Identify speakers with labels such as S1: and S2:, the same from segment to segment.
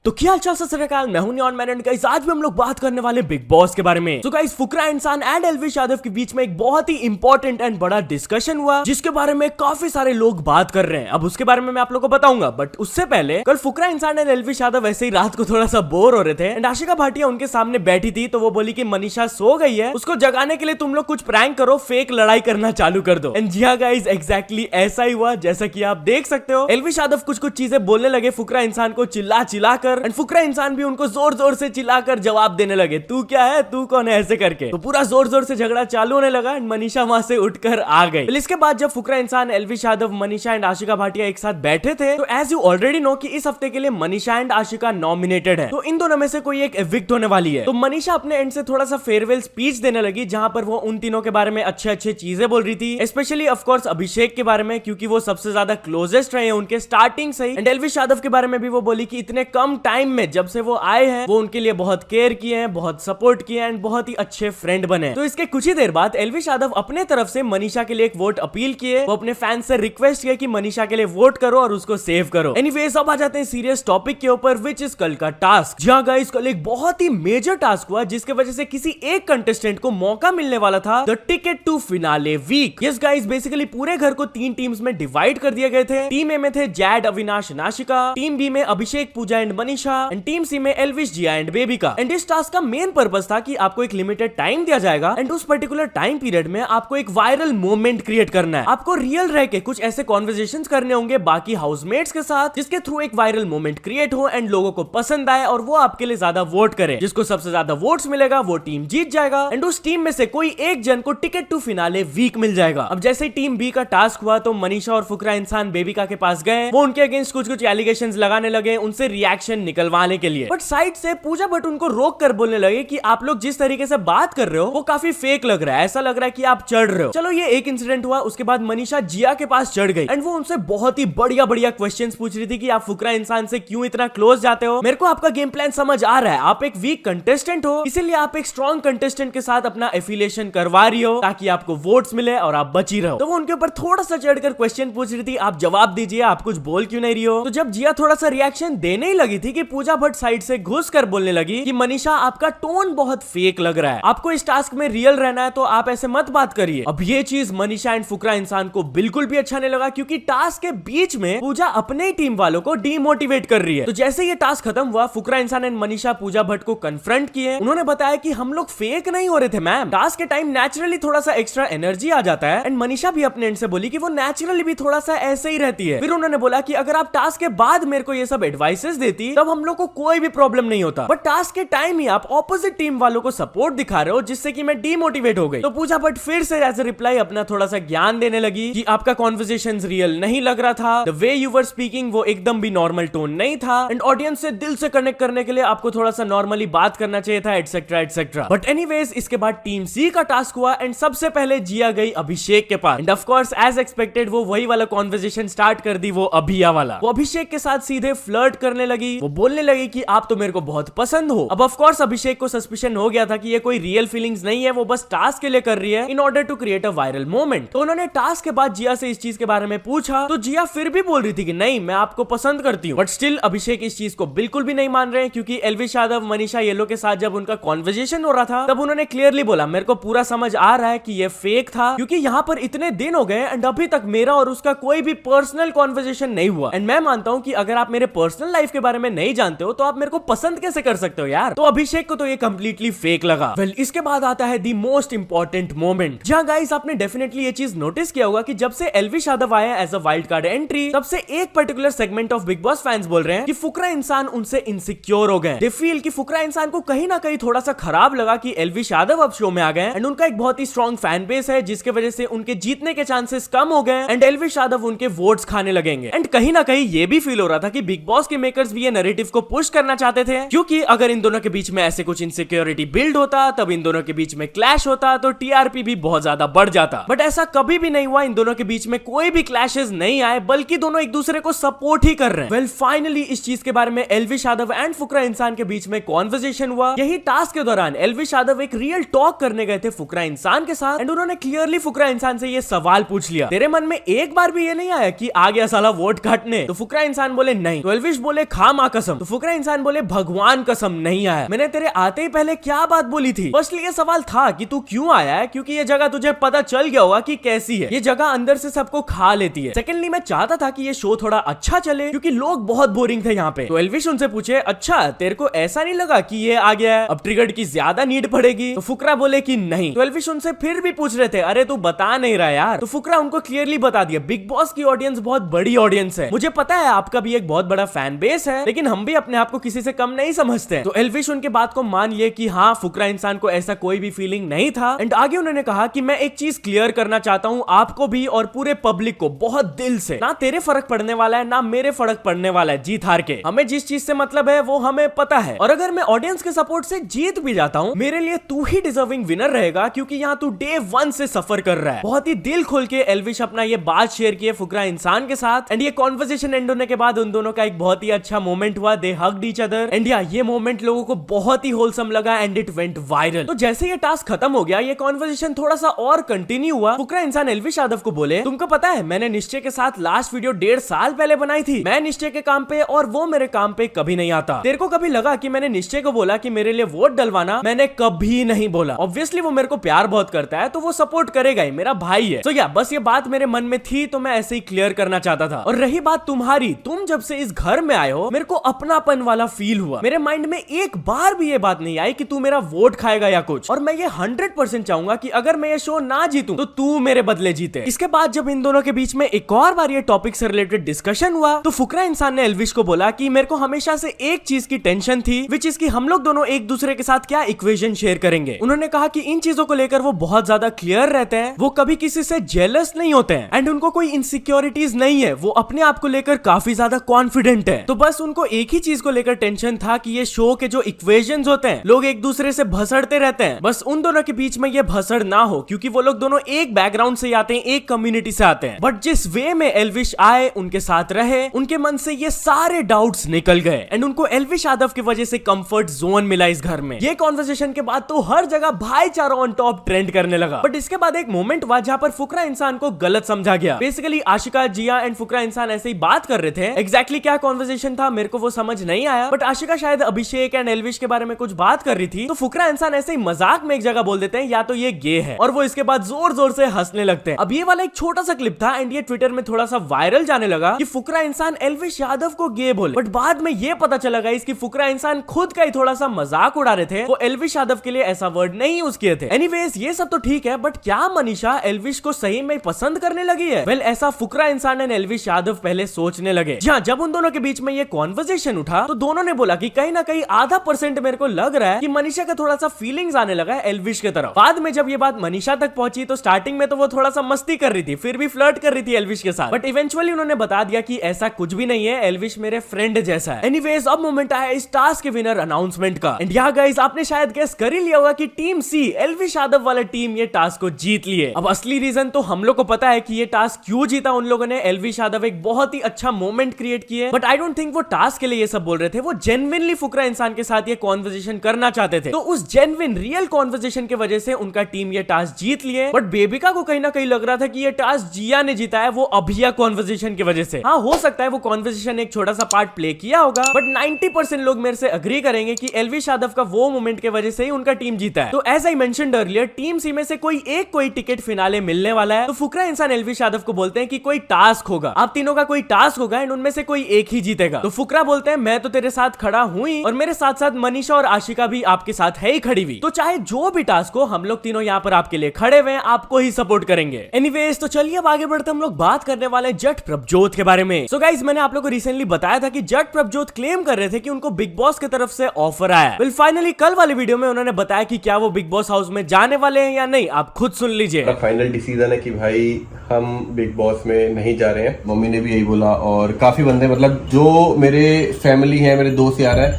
S1: तो क्या हाल चाल सत श्री अकाल, मैं हूं नियॉन मैन एंड गाइस आज भी हम लोग बात करने वाले बिग बॉस के बारे में। तो गाइस फुकरा इंसान एंड एल्विश यादव के बीच में एक बहुत ही इंपॉर्टेंट एंड बड़ा डिस्कशन हुआ जिसके बारे में काफी सारे लोग बात कर रहे हैं। अब उसके बारे में मैं आप लोगों को बताऊंगा, बट उससे पहले कल फुकरा इंसान एंड एल्विश यादव वैसे ही रात को थोड़ा सा बोर हो रहे थे एंड आशिका भाटिया उनके सामने बैठी थी, तो वो बोली कि मनीषा सो गई है, उसको जगाने के लिए तुम लोग कुछ प्रैंक करो, फेक लड़ाई करना चालू कर दो। एंड जी हाँ गाइस, एग्जैक्टली ऐसा ही हुआ जैसा कि आप देख सकते हो। एल्विश यादव कुछ कुछ चीजें बोलने लगे फुकरा इंसान को चिल्ला चिल्ला कर, एंड फुकरा इंसान भी उनको जोर जोर से चिल्लाकर जवाब देने लगे, तू क्या है, तू कौन है, ऐसे करके। तो पूरा जोर जोर से झगड़ा चालू होने लगा एंड मनीषा वहां से उठकर आ गई। इसके बाद जब फुकरा इंसान, एल्विश यादव, मनीषा एंड आशिका भाटिया एक साथ बैठे थे, तो एज यू ऑलरेडी नो कि इस हफ्ते के लिए मनीषा एंड आशिका नॉमिनेटेड है, तो इन दोनों में से कोई एक एविक्ट होने वाली है। तो मनीषा अपने एंड से थोड़ा सा फेयरवेल स्पीच देने लगी जहां पर वो उन तीनों के बारे में अच्छे अच्छे चीजें बोल रही थी, स्पेशली ऑफ कोर्स अभिषेक के बारे में, क्योंकि वो सबसे ज्यादा क्लोजेस्ट रहे हैं उनके स्टार्टिंग से ही। एंड एल्विश यादव के बारे में भी वो बोली कि इतने कम टाइम में जब से वो आए हैं वो उनके लिए बहुत केयर किए हैं, बहुत सपोर्ट किए हैं एंड बहुत ही अच्छे फ्रेंड बने। तो इसके कुछ ही देर बाद एल्विश यादव अपने तरफ से मनीषा के लिए एक वोट अपील किए, वो अपने फैंस से रिक्वेस्ट किया कि मनीषा के लिए वोट करो और उसको सेव करो। एनीवेज अब आ जाते हैं सीरियस टॉपिक के ऊपर, विच इज कल का टास्क। जी हाँ गाइस, कल एक बहुत ही मेजर टास्क हुआ जिसके वजह से किसी एक कंटेस्टेंट को मौका मिलने वाला था the ticket to finale week. Yes guys, basically पूरे घर को 3 टीम्स में डिवाइड कर दिए गए थे। टीम ए में थे जैड, अविनाश, नाशिका, टीम बी में अभिषेक, पूजा and Manisha, and team C में एल्विश, जिया एंड बेबिका। एंड इस टास्क का मेन पर्पस था कि आपको एक लिमिटेड टाइम दिया जाएगा एंड उस पर्टिकुलर टाइम पीरियड में आपको एक वायरल मोमेंट क्रिएट करना है। आपको रियल रह के कुछ ऐसे कॉन्वर्सेशंस करने होंगे बाकी हाउसमेट्स के साथ जिसके थ्रू एक वायरल मोमेंट क्रिएट हो एंड लोगों को पसंद आए और वो आपके लिए ज्यादा वोट करे। जिसको सबसे ज्यादा वोट्स मिलेगा वो टीम जीत जाएगा एंड उस टीम में से कोई एक जन को टिकट टू फिनाले वीक मिल जाएगा। अब जैसे टीम बी का टास्क हुआ तो मनीषा और फुकरा इंसान बेबिका के पास गए, वो उनके अगेंस्ट कुछ कुछ एलिगेशंस लगाने लगे उनसे रिएक्शन निकलवाने के लिए, बट साइड से पूजा भट्ट उनको रोक कर बोलने लगे कि आप लोग जिस तरीके से बात कर रहे हो वो काफी फेक लग रहा है, ऐसा लग रहा है कि आप चढ़ रहे हो। चलो ये एक इंसिडेंट हुआ। उसके बाद मनीषा जिया के पास चढ़ गई एंड वो उनसे बहुत ही बढ़िया बढ़िया क्वेश्चंस पूछ रही थी कि आप फुकरा इंसान से क्यों इतना क्लोज जाते हो, मेरे को आपका गेम प्लान समझ आ रहा है, आप एक वीक कंटेस्टेंट हो इसीलिए आप एक स्ट्रॉन्ग कंटेस्टेंट के साथ अपना एफिलिएशन करवा रही हो ताकि आपको वोट्स मिले और आप बची रहो। तो वो उनके ऊपर थोड़ा सा चढ़कर क्वेश्चन पूछ रही थी, आप जवाब दीजिए, आप कुछ बोल क्यों नहीं रही हो। तो जब जिया थोड़ा सा रिएक्शन देने ही लगी थी कि पूजा भट्ट साइड से घुस कर बोलने लगी कि मनीषा आपका टोन बहुत फेक लग रहा है, आपको इस टास्क में रियल रहना है तो आप ऐसे मत बात करिए। अब ये चीज मनीषा एंड फुकरा इंसान को बिल्कुल भी अच्छा नहीं लगा क्योंकि टास्क के बीच में पूजा अपने ही टीम वालों को डीमोटिवेट कर रही है। तो जैसे ये टास्क खत्म हुआ फुकरा इंसान एंड मनीषा पूजा भट्ट को कन्फ्रंट किए, उन्होंने बताया कि हम लोग फेक नहीं हो रहे थे मैम, टास्क के टाइम नेचुरली थोड़ा सा एक्स्ट्रा एनर्जी आ जाता है। एंड मनीषा भी अपने एंड से बोली कि वो नेचुरली भी थोड़ा सा ऐसे ही रहती है। फिर उन्होंने बोला कि अगर आप टास्क के बाद मेरे को ये सब एडवाइसेस देती तब हम लोग को कोई भी प्रॉब्लम नहीं होता, बट टास्क के टाइम ही आप ऑपोजिट टीम वालों को सपोर्ट दिखा रहे हो जिससे कि मैं डीमोटिवेट हो गई। तो पूजा भट्ट फिर से एज ए रिप्लाई अपना थोड़ा सा ज्ञान देने लगी कि आपका कॉन्वर्सेशंस रियल नहीं लग रहा था, the way you were speaking वो एकदम भी नॉर्मल टोन नहीं था एंड ऑडियंस से दिल से कनेक्ट करने के लिए आपको थोड़ा सा नॉर्मली बात करना चाहिए था, एटसेट्रा एटसेट्रा। बट एनीवेज इसके बाद टीम सी का टास्क हुआ एंड सबसे पहले जिया गई अभिषेक के पास and of course as expected वो वही वाला कॉन्वर्सेशन स्टार्ट कर दी, वो अभिया वाला। वो अभिषेक के साथ सीधे फ्लर्ट करने लगी, वो बोलने लगी कि आप तो मेरे को बहुत पसंद हो। अब ऑफ कोर्स अभिषेक को सस्पिशन हो गया था कि ये कोई रियल फीलिंग्स नहीं है, वो बस टास्क के लिए कर रही है in order to create a viral moment. तो उन्होंने टास्क के बाद जिया से इस चीज के बारे में पूछा तो जिया फिर भी बोल रही थी कि नहीं मैं आपको पसंद करती हूँ, बट स्टिल अभिषेक इस चीज को बिल्कुल भी नहीं मान रहे हैं क्योंकि एल्विश यादव, मनीषा येलो के साथ जब उनका कॉन्वर्सेशन हो रहा था तब उन्होंने क्लियरली बोला मेरे को पूरा समझ आ रहा है कि ये फेक था क्योंकि यहाँ पर इतने दिन हो गए एंड अभी तक मेरा और उसका कोई भी पर्सनल कॉन्वर्सेशन नहीं हुआ एंड मैं मानता हूँ कि अगर आप मेरे पर्सनल लाइफ के बारे में नहीं जानते हो तो आप मेरे को पसंद कैसे कर सकते हो यार। तो अभिषेक को तो ये कंप्लीटली फेक लगा। वेल इसके बाद आता है दी मोस्ट इंपॉर्टेंट मोमेंट। जहां गाइस आपने डेफिनेटली ये चीज नोटिस किया होगा कि जब से एल्विश यादव आया as a wild card entry तब से एक particular segment of Bigg Boss fans बोल रहे हैं कि फुकरा इंसान उनसे इनसिक्योर हो गए। दे फील कि फुकरा इंसान को कहीं ना कहीं थोड़ा सा खराब लगा कि एल्विश यादव अब शो में आ गए एंड उनका एक बहुत ही स्ट्रॉन्ग फैन बेस है जिसके वजह से उनके जीतने के चांसेस कम हो गए एंड एल्विश यादव उनके वोट्स खाने लगेंगे। एंड कहीं ना कहीं ये भी फील हो रहा था कि बिग बॉस के मेकर्स भी ये नैरेटिव को पुश करना चाहते थे क्योंकि अगर इन दोनों के बीच में ऐसे कुछ इनसिक्योरिटी बिल्ड होता तब इन दोनों के बीच में क्लैश होता तो टीआरपी भी बहुत ज्यादा बढ़ जाता, बट ऐसा कभी भी नहीं हुआ। इन दोनों के बीच में कोई भी क्लैशेस नहीं आए बल्कि दोनों एक दूसरे को सपोर्ट ही कर रहे हैं। वेल फाइनली इस चीज के बारे में एल्विश यादव एंड फुकरा इंसान के बीच में कॉन्वर्सेशन हुआ। यही टास्क के दौरान एल्विश यादव एक रियल टॉक करने गए थे फुकरा इंसान के साथ एंड उन्होंने क्लियरली फुकरा इंसान से ये सवाल पूछ लिया, तेरे मन में एक बार भी ये नहीं आया कि आ गया साला वोट काटने? तो फुकरा इंसान बोले नहीं, तो एल्विश बोले खामा कसम? तो फुकरा इंसान बोले भगवान कसम नहीं आया, मैंने तेरे आते ही पहले क्या बात बोली थी? फर्स्टली ये सवाल था कि तू क्यों आया है, क्योंकि ये जगह तुझे पता चल गया होगा कि कैसी है, ये जगह अंदर से सबको खा लेती है। सेकेंडली मैं चाहता था कि ये शो थोड़ा अच्छा चले क्योंकि लोग बहुत बोरिंग थे यहाँ पे। तो एल्विश उनसे पूछे अच्छा तेरे को ऐसा नहीं लगा कि ये आ गया है, अब ट्रिगर्ड की ज्यादा नीड पड़ेगी? तो फुकरा बोले कि नहीं। तो एल्विश उनसे फिर भी पूछ रहे थे अरे तू बता नहीं रहा यार? तो फुकरा उनको क्लियरली बता दिया बिग बॉस की ऑडियंस बहुत बड़ी ऑडियंस है, मुझे पता है आपका भी एक बहुत बड़ा फैन बेस है, लेकिन हम भी अपने आप को किसी से कम नहीं समझते। तो एल्विश उनके बात को मान लिए कि हाँ फुकरा इंसान को ऐसा कोई भी फीलिंग नहीं था। एंड आगे उन्होंने कहा कि मैं एक चीज क्लियर करना चाहता हूँ आपको भी और पूरे पब्लिक को बहुत दिल से, ना तेरे फर्क पड़ने वाला है ना मेरे फर्क पड़ने वाला है जीत हार के, हमें जिस चीज से मतलब है वो हमें पता है, और अगर मैं ऑडियंस के सपोर्ट से जीत भी जाता हूँ मेरे लिए तू ही डिजर्विंग विनर रहेगा क्योंकि यहाँ तू डे 1 से सफर कर रहा है। बहुत ही दिल खोल के एल्विश अपना ये बात शेयर किए फुकरा इंसान के साथ। एंड ये कॉन्वर्सेशन एंड होने के बाद उन दोनों का एक बहुत ही अच्छा मोमेंट हुआ, दे हग्ड ईच अदर। एंड ये मोमेंट लोगों को बहुत ही होलसम लगा एंड इट वेंट वायरल। तो जैसे ये टास्क खत्म हो गया ये कॉन्वर्सेशन थोड़ा सा और कंटिन्यू हुआ। फुकरा इंसान एल्विश यादव को बोले तुमको पता है मैंने निश्चय के साथ लास्ट वीडियो 1.5 साल पहले बनाई थी, मैं निश्चय के काम पे और वो मेरे काम पे कभी नहीं आता। तेरे को कभी लगा कि मैंने निश्चय को बोला कि मेरे लिए वोट डलवाना? मैंने कभी नहीं बोला। ऑब्वियसली वो मेरे को प्यार बहुत करता है तो वो सपोर्ट करेगा ही, मेरा भाई है। तो बस ये बात मेरे मन में थी तो मैं ऐसे ही क्लियर करना चाहता था। और रही बात तुम्हारी, तुम जब से इस घर में आए हो मेरे को अपनापन वाला फील हुआ, मेरे माइंड में एक बार भी ये बात नहीं आई कि तू मेरा वोट खाएगा या कुछ। और मैं ये 100% चाहूंगा कि अगर मैं ये शो ना जीतूं तो तू मेरे बदले जीते। इसके बाद जब इन दोनों के बीच में एक और बार ये टॉपिक से रिलेटेड डिस्कशन हुआ तो फुकरा इंसान ने एल्विश को बोला कि मेरे को हमेशा से एक चीज की टेंशन थी, विच इज कि हम लोग दोनों एक दूसरे के साथ क्या इक्वेशन शेयर करेंगे। उन्होंने कहा कि इन चीजों को लेकर वो बहुत ज्यादा क्लियर रहते हैं, वो कभी किसी से जेलस नहीं होते हैं एंड उनको कोई इनसिक्योरिटीज नहीं है, वो अपने आप को लेकर काफी ज्यादा कॉन्फिडेंट है। तो बस उनको एक ही चीज को लेकर टेंशन था कि ये शो के जो इक्वेशंस होते हैं लोग एक दूसरे से भसड़ते रहते हैं, बस उन दोनों के बीच में ये भसड़ ना हो क्योंकि वो लोग दोनों एक बैकग्राउंड से आते हैं, एक कम्युनिटी से आते हैं। बट जिस वे में एल्विश आए उनके साथ रहे उनके मन से ये सारे डाउट्स निकल गए एंड उनको एल्विश यादव की वजह से कंफर्ट जोन मिला इस घर में। ये कॉन्वर्सेशन के बाद तो हर जगह भाईचारा ऑन टॉप ट्रेंड करने लगा। बट इसके बाद एक मोमेंट हुआ जहां पर फुकरा इंसान को गलत समझा गया। बेसिकली आशिका, जिया एंड फुकरा इंसान ऐसे ही बात कर रहे थे। एग्जैक्टली क्या कॉन्वर्सेशन था मेरे को वो समझ नहीं आया, बट आशिका शायद अभिषेक एंड एल्विश के बारे में कुछ बात कर रही थी। तो फुकरा इंसान ऐसे ही मजाक में एक जगह बोल देते हैं या तो ये गे है, और वो इसके बाद जोर जोर से हंसने लगते हैं। अब ये वाला एक छोटा सा क्लिप था एंड ये ट्विटर में थोड़ा सा वायरल जाने लगा कि फुकरा इंसान एल्विश यादव को गे बोले। बट बाद में ये पता चला गाइस कि फुकरा इंसान खुद का ही थोड़ा सा मजाक उड़ा रहे थे, वो एल्विश यादव के लिए ऐसा वर्ड नहीं यूज किए थे। एनीवेज ये सब तो ठीक है, बट क्या मनीषा एल्विश को सही में पसंद करने लगी है? वेल ऐसा फुकरा इंसान एंड एल्विश यादव पहले सोचने लगे। जी हाँ, जब उन दोनों के बीच में ये कॉन्वर्सेशन उठा तो दोनों ने बोला कि कहीं ना कहीं आधा % मेरे को लग रहा है कि मनीषा का थोड़ा सा फीलिंग्स आने लगा है एल्विश के तरफ। बाद में जब ये बात मनीषा तक पहुंची तो स्टार्टिंग में तो वो थोड़ा सा मस्ती कर रही थी, फिर भी फ्लर्ट कर रही थी एल्विश के साथ, बट इवेंचुअली उन्होंने बता दिया कि ऐसा कुछ भी नहीं है, एल्विश मेरे फ्रेंड जैसा है। एनीवेज अब मोमेंट आया इस टास्क के विनर अनाउंसमेंट का। एंड यहाँ गाइस आपने शायद गेस कर ही लिया होगा कि टीम सी, एल्विश यादव वाला टीम ये टास्क को जीत लिए। अब असली रीजन तो हम लोग को पता है कि ये टास्क क्यों जीता उन लोगों ने। एल्विश यादव एक बहुत ही अच्छा मोमेंट क्रिएट किए, बट आई डोंट थिंक वो टास्क के लिए ये सब बोल रहे थे, वो जेन्युइनली फुकरा इंसान के साथ ये कॉन्वर्सेशन करना चाहते थे। तो उस जेन्युइन रियल कॉन्वर्सेशन की वजह से उनका टीम ये टास्क जीत लिए। बट बेबिका को कहीं ना कहीं लग रहा था कि ये टास्क जिया ने जीता है, वो अभिया कॉन्वर्सेशन की वजह से। हाँ हो सकता है वो कॉन्वर्सेशन एक छोटा सा पार्ट प्ले किया होगा, बट 90% लोग मेरे से अग्री करेंगे कि एल्विश यादव का वो मोमेंट के वजह से ही उनका टीम जीता है। तो as I mentioned earlier team C में से कोई टिकट फिनाले मिलने वाला है। तो फुकरा इंसान एल्विश यादव को बोलते हैं कि कोई टास्क होगा, आप तीनों का कोई टास्क होगा एंड उनमें से कोई एक ही जीतेगा। तो फुकरा बोलते हैं मैं तो तेरे साथ खड़ा हुई और मेरे साथ साथ मनीषा और आशिका भी आपके साथ है ही खड़ी हुई, तो चाहे जो भी टास्क हो हम लोग तीनों यहाँ पर आपके लिए खड़े हुए हैं, आपको ही सपोर्ट करेंगे। एनीवेज तो चलिए अब आगे बढ़ते हम लोग बात करने वाले जट प्रभजोत के बारे में। सो गाइस मैंने आप लोग को रिसेंटली बताया था कि जट प्रभजोत क्लेम कर रहे थे कि उनको बिग बॉस की तरफ से ऑफर आया। वेल फाइनली कल वाली वीडियो में उन्होंने बताया कि क्या वो बिग बॉस हाउस में जाने वाले हैं या नहीं, आप खुद सुन लीजिए।
S2: फाइनल डिसीजन है कि भाई हम बिग बॉस में नहीं जा रहे हैं, मम्मी ने भी यही बोला और काफी बंदे मतलब जो मेरे फैमिली है, मेरे दोस्त यार है,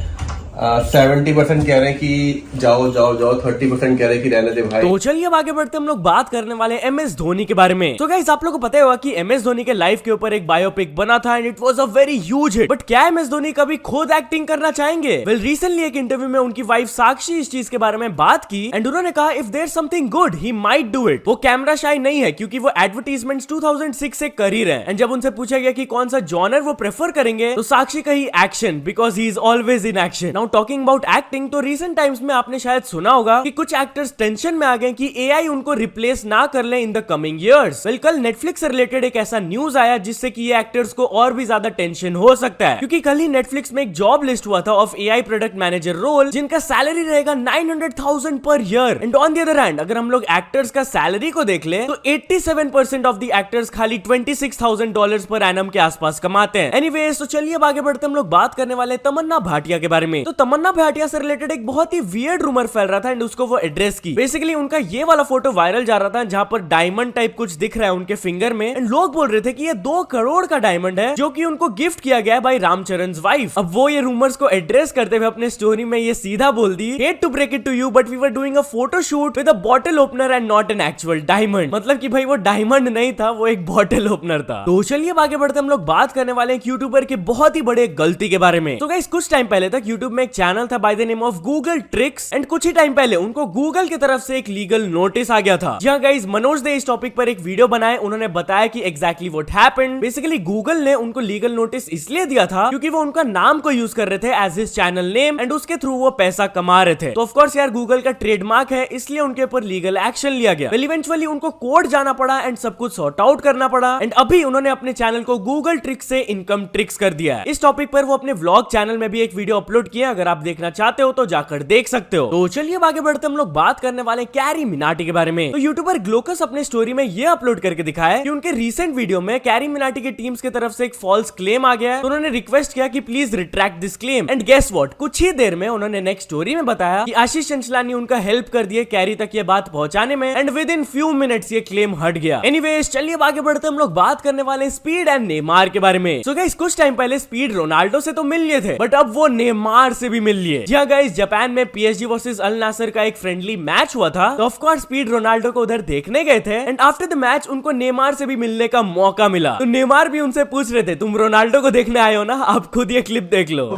S2: 70% कह रहे हैं कि जाओ जाओ जाओ, 30% कह रहे हैं कि रहने दे भाई।
S1: तो चलिए अब आगे बढ़ते हम लोग बात करने वाले MS धोनी के बारे में। तो गाइस आप लोगों को पता होगा कि MS धोनी के लाइफ के ऊपर एक बायोपिक बना था and it was a very huge hit. But क्या MS धोनी कभी खुद एक्टिंग करना चाहेंगे? वेल रिसेंटली एक इंटरव्यू में उनकी वाइफ साक्षी इस चीज के बारे में बात की एंड उन्होंने कहा if there something good he might do it. वो कैमरा शाई नहीं है क्योंकि वो एडवर्टाइजमेंट्स 2006 से कर ही रहे हैं। एंड जब उनसे पूछा गया कि कौन सा जॉनर वो प्रेफर करेंगे तो साक्षी कही action, because he is always in action. Now talking about acting, तो रिसेंट टाइम्स में आपने शायद सुना होगा कि कुछ एक्टर्स टेंशन में आ गए कि एआई उनको रिप्लेस ना कर ले in the coming years. Well कल नेटफ्लिक्स से रिलेटेड एक ऐसा न्यूज आया जिससे कि ये एक्टर्स को और भी ज्यादा टेंशन हो सकता है, क्योंकि कल ही नेटफ्लिक्स में एक जॉब लिस्ट हुआ था of AI product manager role, जिनका सैलरी रहेगा 900,000 per year. And on the other hand अगर हम लोग एक्टर्स का सैलरी को देख ले तो 87% ऑफ द एक्टर्स खाली $26,000 पर एनम के आसपास कमाते हैं। एनीवेज तो चलिए अब आगे बढ़ते हम लोग बात करने वाले तमन्ना भाटिया के बारे में। तो तमन्ना भाटिया से रिलेटेड एक बहुत ही वियर्ड रूमर फैल रहा था एंड उसको वो एड्रेस की। बेसिकली उनका ये वाला फोटो वायरल जा रहा था जहां पर डायमंड टाइप कुछ दिख रहा है उनके फिंगर में एंड लोग बोल रहे थे कि ये 2 करोड़ का डायमंड है जो कि उनको गिफ्ट किया गया है बाय रामचरण वाइफ। अब वो ये रूमर्स को एड्रेस करते हुए अपने स्टोरी में ये सीधा बोल दी, hate to break it to you but we were doing a photo shoot with a bottle opener and not an actual diamond. मतलब कि भाई वो डायमंड नहीं था, वो एक बॉटल ओपनर था। तो चलिए अब आगे बढ़ते हम लोग बात करने वाले हैं यूट्यूबर के बहुत ही बड़े गलती के बारे में। तो गाइस कुछ टाइम पहले तक यूट्यूब में एक चैनल था by the name of Google tricks and कुछ ही टाइम पहले उनको गूगल की तरफ से एक लीगल नोटिस आ गया था। जहां गाइस मनोज ने इस टॉपिक पर एक वीडियो बनाए, उन्होंने बताया कि exactly what happened. Basically Google ने उनको लीगल नोटिस इसलिए दिया था क्योंकि वो उनका नाम को यूज कर रहे थे as his channel name and उसके थ्रू वो पैसा कमा रहे थे। तो ऑफ कोर्स यार गूगल का ट्रेडमार्क है, इसलिए उनके ऊपर लीगल एक्शन लिया गया। वेल इवेंचुअली उनको कोर्ट जाना पड़ा एंड सब कुछ सॉर्ट आउट करना पड़ा एंड अभी उन्होंने अपने चैनल को गूगल ट्रिक्स से इनकम ट्रिक्स कर दिया है। इस टॉपिक पर वो अपने व्लॉग चैनल में भी एक वीडियो अपलोड किया, अगर आप देखना चाहते हो तो जाकर देख सकते हो। तो चलिए अब आगे बढ़ते हम लोग बात करने वाले कैरी मिनाटी के बारे में। तो यूट्यूबर ग्लोकस अपने स्टोरी में ये अपलोड करके दिखाया कि उनके रीसेंट वीडियो में कैरी मिनाटी की टीम्स की तरफ से एक फॉल्स क्लेम आ गया है। तो उन्होंने रिक्वेस्ट किया कि please retract this claim and guess what, कुछ ही देर में उन्होंने नेक्स्ट स्टोरी में बताया कि आशीष चंचलानी उनका हेल्प कर दिए कैरी तक ये बात पहुंचाने में and with in few minutes ये क्लेम हट गया। एनीवेज चलिए अब आगे बढ़ते हम लोग बात करने वाले स्पीड एंड नेमार के बारे में। सो गाइस कुछ टाइम पहले स्पीड रोनाल्डो से तो मिल लिए थे बट अब वो नेमार से भी मिल लिए। जी हां गाइस, जापान में PSG वर्सेस अल नासर का एक फ्रेंडली मैच हुआ था तो ऑफ कोर्स स्पीड रोनाल्डो को उधर देखने गए थे एंड आफ्टर द मैच उनको नेमार से भी मिलने का मौका मिला। तो नेमार भी उनसे पूछ रहे थे तुम रोनाल्डो को देखने आए हो ना, आप खुद ये क्लिप देख लो।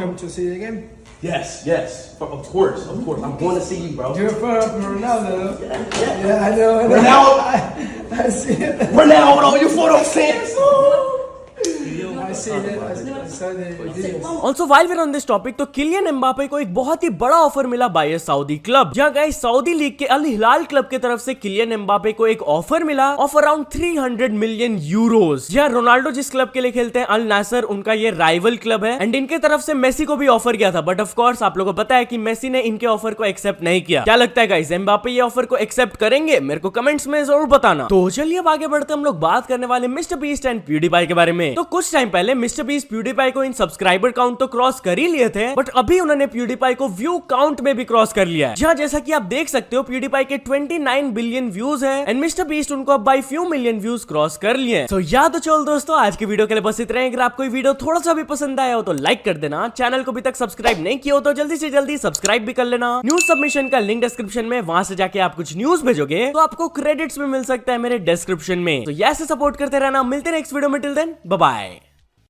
S3: Yes, yes, of course. I'm going to see you, bro.
S4: You're from Ronaldo. Yeah, I know.
S3: Ronaldo.
S4: I see it.
S3: Ronaldo, you for them fans.
S4: I see it. I saw the videos.
S1: Also while we're on this topic, तो Kylian Mbappe को एक बहुत ही बड़ा offer मिला bye Saudi club. जहां guys Saudi league के अल हिलाल club की तरफ से किलियन एम्बापे को एक ऑफर मिला ऑफ अराउंड 300 मिलियन यूरोज। जहां रोनाल्डो जिस क्लब के लिए खेलते हैं अल नासर, उनका ये राइवल क्लब है एंड इनके तरफ से मेसी को भी ऑफर किया था बट ऑफ कोर्स आप लोगों को पता है कि मेसी ने इनके ऑफर को एक्सेप्ट नहीं किया। क्या लगता है गाइस, एम्बापे ये ऑफर को एक्सेप्ट करेंगे? मेरे को कमेंट्स में जरूर बताना। तो चलिए अब आगे बढ़ते हम लोग बात करने वाले मिस्टर बीस्ट एंड प्यूडीपाई के बारे में। तो कुछ टाइम पहले मिस्टर बीस्ट प्यूडीपाई को इन सब्सक्राइबर काउंट तो क्रॉस कर ही लिए थे बट अभी उन्होंने प्यूडीपाई को व्यू काउंट में भी क्रॉस कर लिया है। जहां जैसा कि आप देख सकते हो प्यूडीपाई के 29 बिलियन व्यूज है एंड मिस्टर बीस्ट उनको अब by few million views cross कर लिए हैं। तो या तो चलो दोस्तों, आज की वीडियो के लिए बस इतना ही। अगर आपको वीडियो थोड़ा सा भी पसंद आया हो तो लाइक कर देना, चैनल को अभी तक सब्सक्राइब नहीं किया हो तो जल्दी से जल्दी सब्सक्राइब भी कर लेना। न्यूज सबमिशन का लिंक डिस्क्रिप्शन में, वहां से जाके आप कुछ न्यूज भेजोगे तो आपको क्रेडिट्स भी मिल सकता है मेरे डिस्क्रिप्शन में। तो ऐसे सपोर्ट करते रहना, मिलते हैं नेक्स्ट वीडियो में। Till then bye bye.